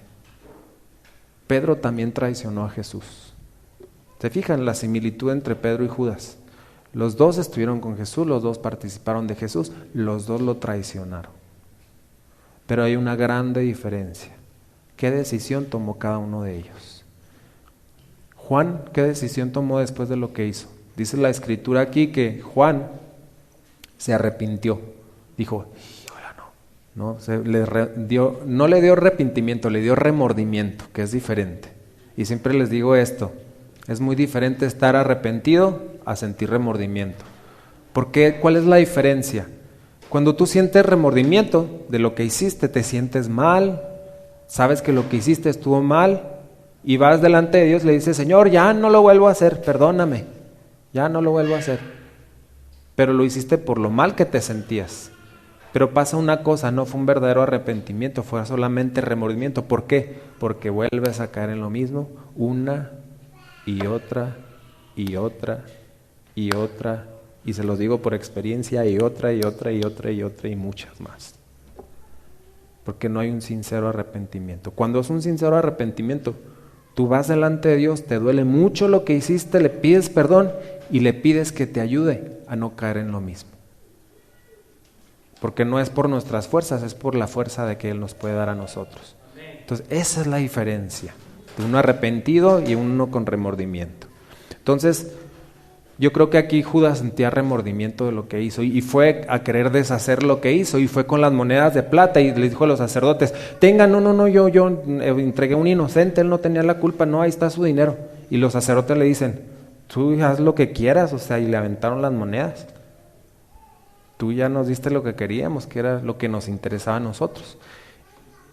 Pedro también traicionó a Jesús. ¿Se fijan la similitud entre Pedro y Judas? Los dos estuvieron con Jesús, los dos participaron de Jesús, los dos lo traicionaron. Pero hay una grande diferencia. ¿Qué decisión tomó cada uno de ellos? Juan, ¿qué decisión tomó después de lo que hizo? Dice la escritura aquí que Juan se arrepintió. Dijo: no le dio arrepentimiento, le dio remordimiento, que es diferente. Y siempre les digo esto: es muy diferente estar arrepentido a sentir remordimiento. ¿Por qué? ¿Cuál es la diferencia? Cuando tú sientes remordimiento de lo que hiciste, te sientes mal, sabes que lo que hiciste estuvo mal, y vas delante de Dios y le dices: Señor, ya no lo vuelvo a hacer, perdóname, ya no lo vuelvo a hacer. Pero lo hiciste por lo mal que te sentías. Pero pasa una cosa, no fue un verdadero arrepentimiento, fue solamente remordimiento. ¿Por qué? Porque vuelves a caer en lo mismo una y otra y otra y otra, y se los digo por experiencia, y otra y otra y otra y otra y muchas más. Porque no hay un sincero arrepentimiento. Cuando es un sincero arrepentimiento, tú vas delante de Dios, te duele mucho lo que hiciste, le pides perdón y le pides que te ayude a no caer en lo mismo. Porque no es por nuestras fuerzas, es por la fuerza de que Él nos puede dar a nosotros. Entonces, esa es la diferencia de uno arrepentido y uno con remordimiento. Entonces, yo creo que aquí Judas sentía remordimiento de lo que hizo y fue a querer deshacer lo que hizo, y fue con las monedas de plata y le dijo a los sacerdotes: tengan, yo entregué a un inocente, él no tenía la culpa, no, ahí está su dinero. Y los sacerdotes le dicen: tú haz lo que quieras, o sea, y le aventaron las monedas. Tú ya nos diste lo que queríamos, que era lo que nos interesaba a nosotros.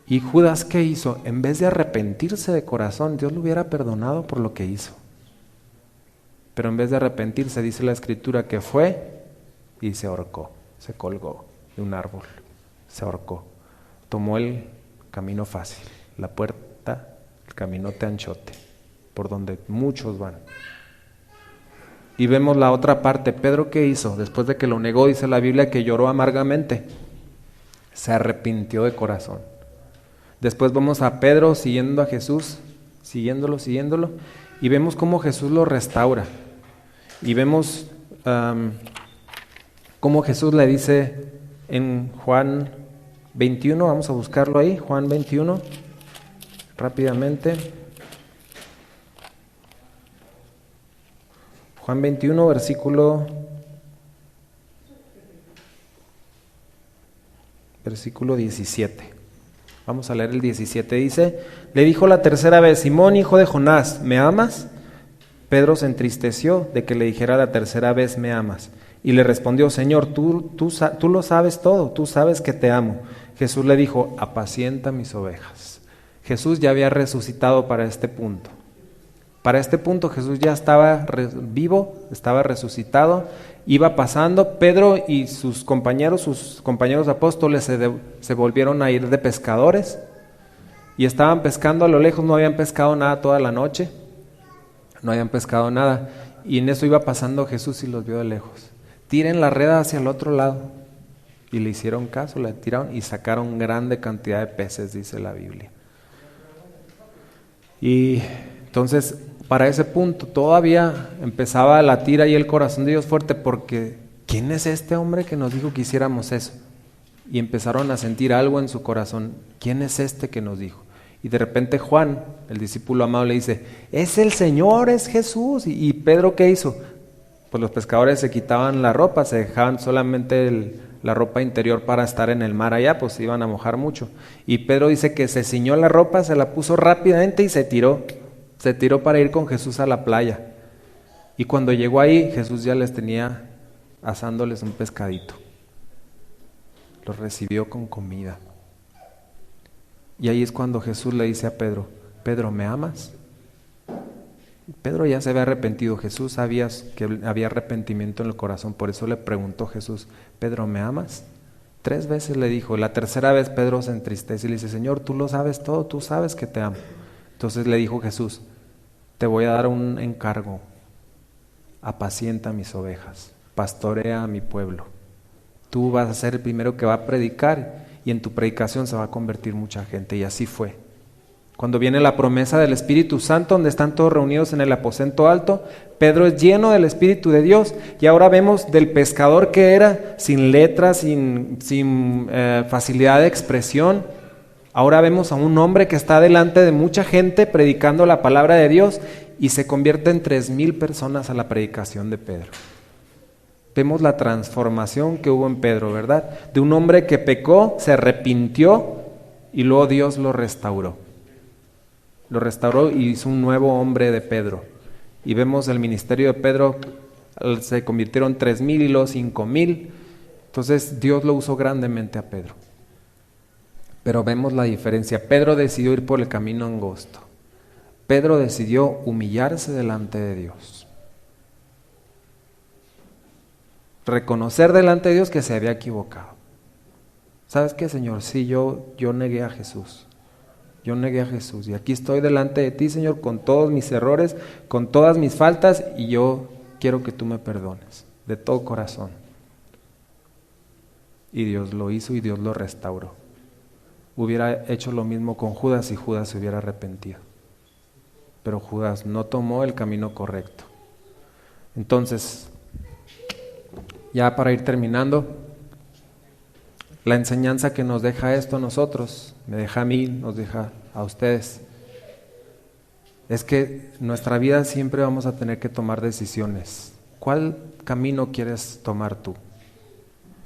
Y Judas, ¿qué hizo? En vez de arrepentirse de corazón, Dios lo hubiera perdonado por lo que hizo. Pero en vez de arrepentirse, dice la escritura que fue y se ahorcó, se colgó de un árbol, se ahorcó. Tomó el camino fácil, la puerta, el caminote anchote, por donde muchos van. Y vemos la otra parte. Pedro, ¿qué hizo? Después de que lo negó, dice la Biblia que lloró amargamente. Se arrepintió de corazón. Después vamos a Pedro siguiendo a Jesús, siguiéndolo, y vemos cómo Jesús lo restaura. Y vemos cómo Jesús le dice en Juan 21, vamos a buscarlo ahí, Juan 21, rápidamente. Juan 21, versículo 17. Vamos a leer el 17. Dice: le dijo la tercera vez: Simón, hijo de Jonás, ¿me amas? Pedro se entristeció de que le dijera la tercera vez: ¿me amas? Y le respondió: Señor, tú lo sabes todo, tú sabes que te amo. Jesús le dijo: apacienta mis ovejas. Jesús ya había resucitado para este punto. Para este punto Jesús ya estaba vivo, estaba resucitado, iba pasando. Pedro y sus compañeros apóstoles se volvieron a ir de pescadores y estaban pescando a lo lejos, no habían pescado nada toda la noche, no habían pescado nada, y en eso iba pasando Jesús y los vio de lejos. Tiren la red hacia el otro lado, y le hicieron caso, la tiraron y sacaron grande cantidad de peces, dice la Biblia. Y entonces, para ese punto todavía empezaba a latir ahí el corazón de Dios fuerte, porque ¿quién es este hombre que nos dijo que hiciéramos eso? Y empezaron a sentir algo en su corazón. ¿Quién es este que nos dijo? Y de repente Juan, el discípulo amado, le dice: es el Señor, es Jesús. ¿Y Pedro qué hizo? Pues los pescadores se quitaban la ropa, se dejaban solamente la ropa interior para estar en el mar allá, pues se iban a mojar mucho. Y Pedro dice que se ciñó la ropa, se la puso rápidamente y se tiró para ir con Jesús a la playa. Y cuando llegó ahí, Jesús ya les tenía asándoles un pescadito. Los recibió con comida. Y ahí es cuando Jesús le dice a Pedro, Pedro, ¿me amas? Pedro ya se había arrepentido. Jesús sabía que había arrepentimiento en el corazón, por eso le preguntó Jesús, Pedro, ¿me amas? 3 veces le dijo. La tercera vez Pedro se entristece y le dice, Señor, tú lo sabes todo, tú sabes que te amo. Entonces le dijo Jesús, te voy a dar un encargo, apacienta mis ovejas, pastorea a mi pueblo. Tú vas a ser el primero que va a predicar y en tu predicación se va a convertir mucha gente. Y así fue. Cuando viene la promesa del Espíritu Santo, donde están todos reunidos en el aposento alto, Pedro es lleno del Espíritu de Dios. Y ahora vemos del pescador que era, sin letras, sin facilidad de expresión. Ahora vemos a un hombre que está delante de mucha gente predicando la palabra de Dios y se convierte en 3,000 personas a la predicación de Pedro. Vemos la transformación que hubo en Pedro, ¿verdad? De un hombre que pecó, se arrepintió y luego Dios lo restauró. Lo restauró y hizo un nuevo hombre de Pedro. Y vemos el ministerio de Pedro, se convirtieron 3,000 y luego 5,000. Entonces Dios lo usó grandemente a Pedro. Pero vemos la diferencia. Pedro decidió ir por el camino angosto. Pedro decidió humillarse delante de Dios. Reconocer delante de Dios que se había equivocado. ¿Sabes qué, Señor? Sí, yo negué a Jesús. Yo negué a Jesús y aquí estoy delante de ti, Señor, con todos mis errores, con todas mis faltas, y yo quiero que tú me perdones de todo corazón. Y Dios lo hizo y Dios lo restauró. Hubiera hecho lo mismo con Judas y Judas se hubiera arrepentido. Pero Judas no tomó el camino correcto. Entonces, ya para ir terminando, la enseñanza que nos deja esto a nosotros, me deja a mí, nos deja a ustedes, es que en nuestra vida siempre vamos a tener que tomar decisiones. ¿Cuál camino quieres tomar tú?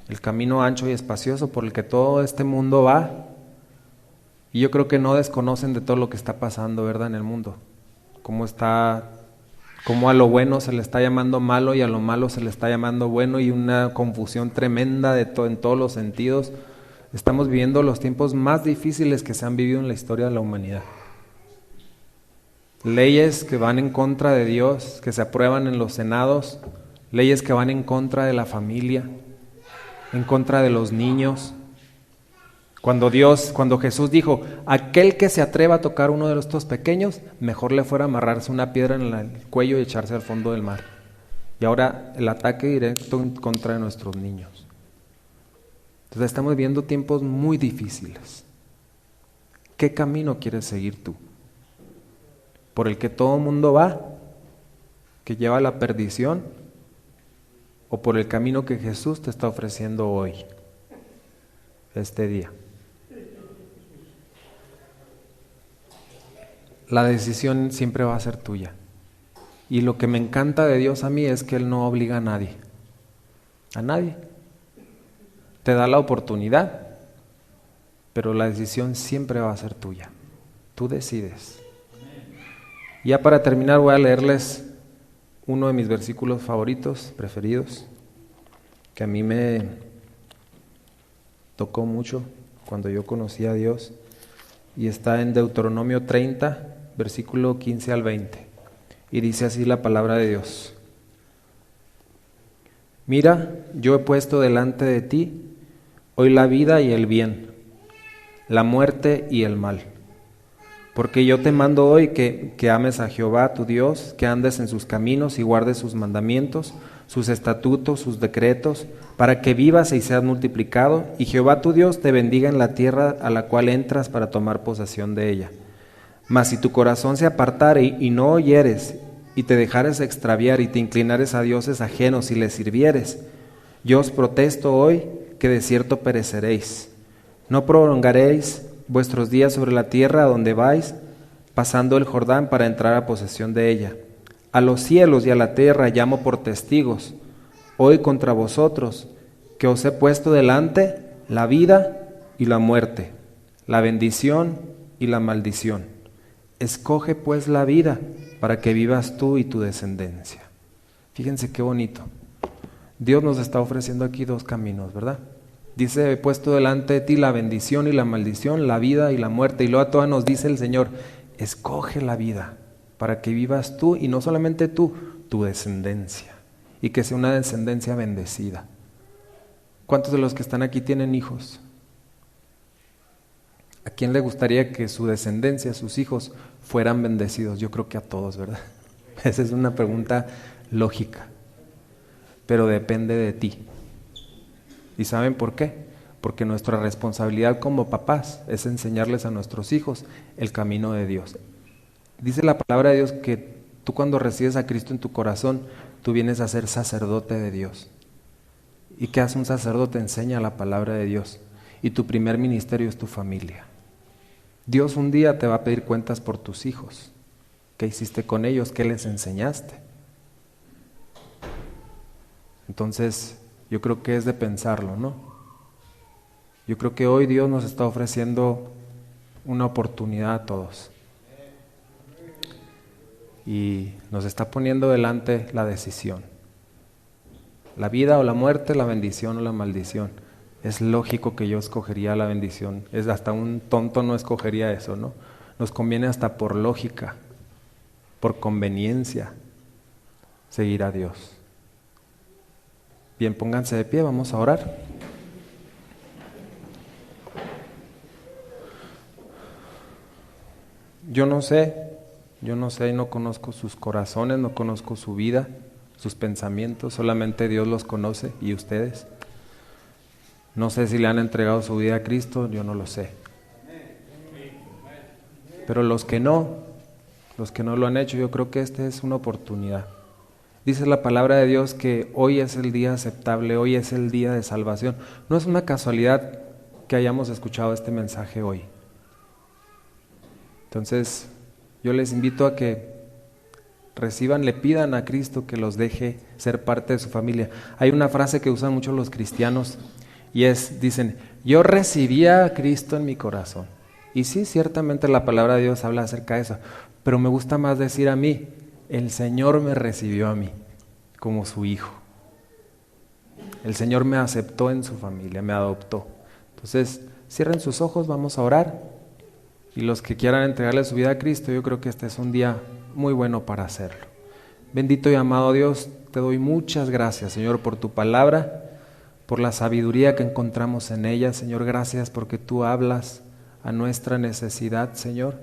¿El camino ancho y espacioso por el que todo este mundo va? Y yo creo que no desconocen de todo lo que está pasando, ¿verdad? En el mundo. Cómo a lo bueno se le está llamando malo y a lo malo se le está llamando bueno, y una confusión tremenda en todos los sentidos. Estamos viviendo los tiempos más difíciles que se han vivido en la historia de la humanidad. Leyes que van en contra de Dios, que se aprueban en los senados, leyes que van en contra de la familia, en contra de los niños. Cuando Jesús dijo, aquel que se atreva a tocar uno de estos pequeños, mejor le fuera amarrarse una piedra en el cuello y echarse al fondo del mar. Y ahora el ataque directo en contra de nuestros niños. Entonces estamos viviendo tiempos muy difíciles. ¿Qué camino quieres seguir tú? ¿Por el que todo el mundo va, que lleva a la perdición? ¿O por el camino que Jesús te está ofreciendo hoy, este día? La decisión siempre va a ser tuya. Y lo que me encanta de Dios a mí es que Él no obliga a nadie. A nadie. Te da la oportunidad, pero la decisión siempre va a ser tuya. Tú decides. Ya para terminar voy a leerles uno de mis versículos favoritos, preferidos, que a mí me tocó mucho cuando yo conocí a Dios, y está en Deuteronomio 30, versículo 15 al 20, y dice así la palabra de Dios: Mira, yo he puesto delante de ti hoy la vida y el bien, la muerte y el mal. Porque yo te mando hoy que ames a Jehová tu Dios, que andes en sus caminos y guardes sus mandamientos, sus estatutos, sus decretos, para que vivas y seas multiplicado, y Jehová tu Dios te bendiga en la tierra a la cual entras para tomar posesión de ella. Mas si tu corazón se apartare y no oyeres, y te dejares extraviar y te inclinares a dioses ajenos y les sirvieres, yo os protesto hoy que de cierto pereceréis. No prolongaréis vuestros días sobre la tierra a donde vais, pasando el Jordán para entrar a posesión de ella. A los cielos y a la tierra llamo por testigos hoy contra vosotros, que os he puesto delante la vida y la muerte, la bendición y la maldición. Escoge pues la vida para que vivas tú y tu descendencia. Fíjense qué bonito. Dios nos está ofreciendo aquí dos caminos, ¿verdad? Dice, he puesto delante de ti la bendición y la maldición, la vida y la muerte. Y luego a todas nos dice el Señor, escoge la vida para que vivas tú y no solamente tú, tu descendencia. Y que sea una descendencia bendecida. ¿Cuántos de los que están aquí tienen hijos? ¿A quién le gustaría que su descendencia, sus hijos, fueran bendecidos? Yo creo que a todos, ¿verdad? Esa es una pregunta lógica, pero depende de ti. ¿Y saben por qué? Porque nuestra responsabilidad como papás es enseñarles a nuestros hijos el camino de Dios. Dice la palabra de Dios que tú cuando recibes a Cristo en tu corazón, tú vienes a ser sacerdote de Dios. ¿Y qué hace un sacerdote? Enseña la palabra de Dios. Y tu primer ministerio es tu familia. Dios un día te va a pedir cuentas por tus hijos. ¿Qué hiciste con ellos? ¿Qué les enseñaste? Entonces, yo creo que es de pensarlo, ¿no? Yo creo que hoy Dios nos está ofreciendo una oportunidad a todos. Y nos está poniendo delante la decisión. La vida o la muerte, la bendición o la maldición. Es lógico que yo escogería la bendición. Hasta un tonto no escogería eso, ¿no? Nos conviene hasta por lógica, por conveniencia, seguir a Dios. Bien, pónganse de pie, vamos a orar. Yo no sé y no conozco sus corazones, no conozco su vida, sus pensamientos, solamente Dios los conoce y ustedes. No sé si le han entregado su vida a Cristo, yo no lo sé. Pero los que no lo han hecho, yo creo que esta es una oportunidad. Dice la palabra de Dios que hoy es el día aceptable, hoy es el día de salvación. No es una casualidad que hayamos escuchado este mensaje hoy. Entonces, yo les invito a que reciban, le pidan a Cristo que los deje ser parte de su familia. Hay una frase que usan mucho los cristianos y dicen, yo recibí a Cristo en mi corazón. Y sí, ciertamente la palabra de Dios habla acerca de eso, pero me gusta más decir a mí, el Señor me recibió a mí como su hijo. El Señor me aceptó en su familia, me adoptó. Entonces, cierren sus ojos, vamos a orar. Y los que quieran entregarle su vida a Cristo, yo creo que este es un día muy bueno para hacerlo. Bendito y amado Dios, te doy muchas gracias, Señor, por tu palabra, por la sabiduría que encontramos en ella. Señor, gracias porque tú hablas a nuestra necesidad, Señor.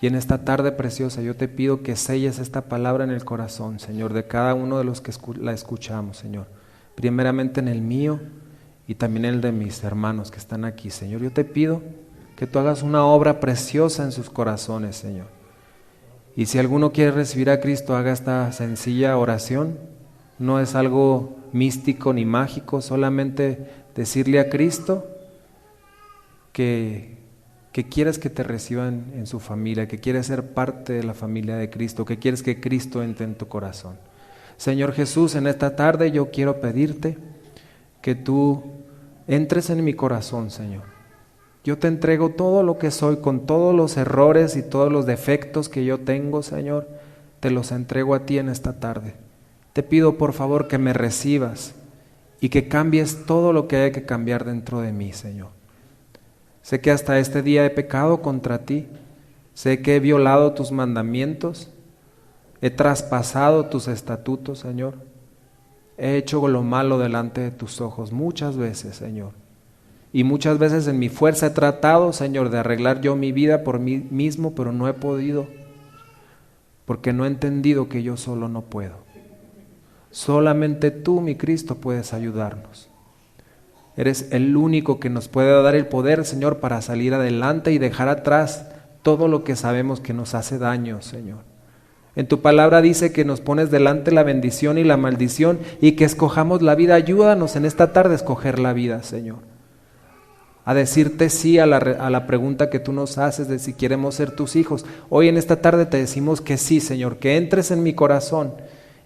Y en esta tarde preciosa yo te pido que selles esta palabra en el corazón, Señor, de cada uno de los que la escuchamos, Señor. Primeramente en el mío y también en el de mis hermanos que están aquí, Señor. Yo te pido que tú hagas una obra preciosa en sus corazones, Señor. Y si alguno quiere recibir a Cristo, haga esta sencilla oración. No es algo místico ni mágico, solamente decirle a Cristo que quieres que te reciban en su familia, que quieres ser parte de la familia de Cristo, que quieres que Cristo entre en tu corazón. Señor Jesús, en esta tarde yo quiero pedirte que tú entres en mi corazón, Señor. Yo te entrego todo lo que soy, con todos los errores y todos los defectos que yo tengo, Señor, te los entrego a ti en esta tarde. Te pido por favor que me recibas y que cambies todo lo que haya que cambiar dentro de mí, Señor. Sé que hasta este día he pecado contra ti, sé que he violado tus mandamientos, he traspasado tus estatutos, Señor. He hecho lo malo delante de tus ojos muchas veces, Señor. Y muchas veces en mi fuerza he tratado, Señor, de arreglar yo mi vida por mí mismo, pero no he podido, porque no he entendido que yo solo no puedo. Solamente tú, mi Cristo, puedes ayudarnos. Eres el único que nos puede dar el poder, Señor, para salir adelante y dejar atrás todo lo que sabemos que nos hace daño, Señor. En tu palabra dice que nos pones delante la bendición y la maldición y que escojamos la vida. Ayúdanos en esta tarde a escoger la vida, Señor. A decirte sí a la pregunta que tú nos haces de si queremos ser tus hijos. Hoy en esta tarde te decimos que sí, Señor, que entres en mi corazón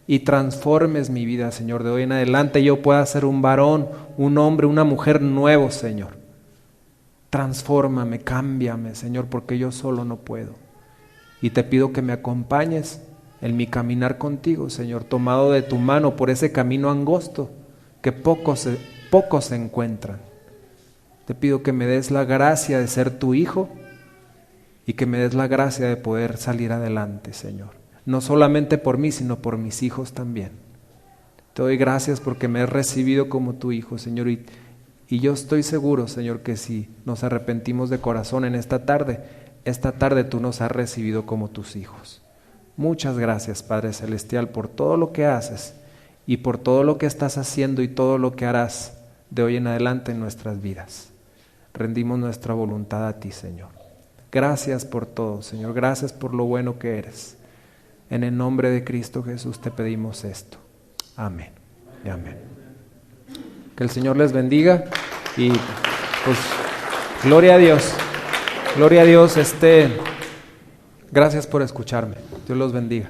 y transformes mi vida, Señor. De hoy en adelante yo pueda ser un varón, un hombre, una mujer nuevo, Señor. Transfórmame, cámbiame, Señor, porque yo solo no puedo. Y te pido que me acompañes en mi caminar contigo, Señor, tomado de tu mano por ese camino angosto que pocos se encuentran. Te pido que me des la gracia de ser tu hijo y que me des la gracia de poder salir adelante, Señor. No solamente por mí, sino por mis hijos también. Te doy gracias porque me has recibido como tu hijo, Señor, y yo estoy seguro, Señor, que si nos arrepentimos de corazón en esta tarde tú nos has recibido como tus hijos. Muchas gracias, Padre Celestial, por todo lo que haces y por todo lo que estás haciendo y todo lo que harás de hoy en adelante en nuestras vidas. Rendimos nuestra voluntad a ti, Señor. Gracias por todo, Señor. Gracias por lo bueno que eres. En el nombre de Cristo Jesús te pedimos esto. Amén y amén. Que el Señor les bendiga y pues gloria a Dios. Gloria a Dios. Gracias por escucharme. Dios los bendiga.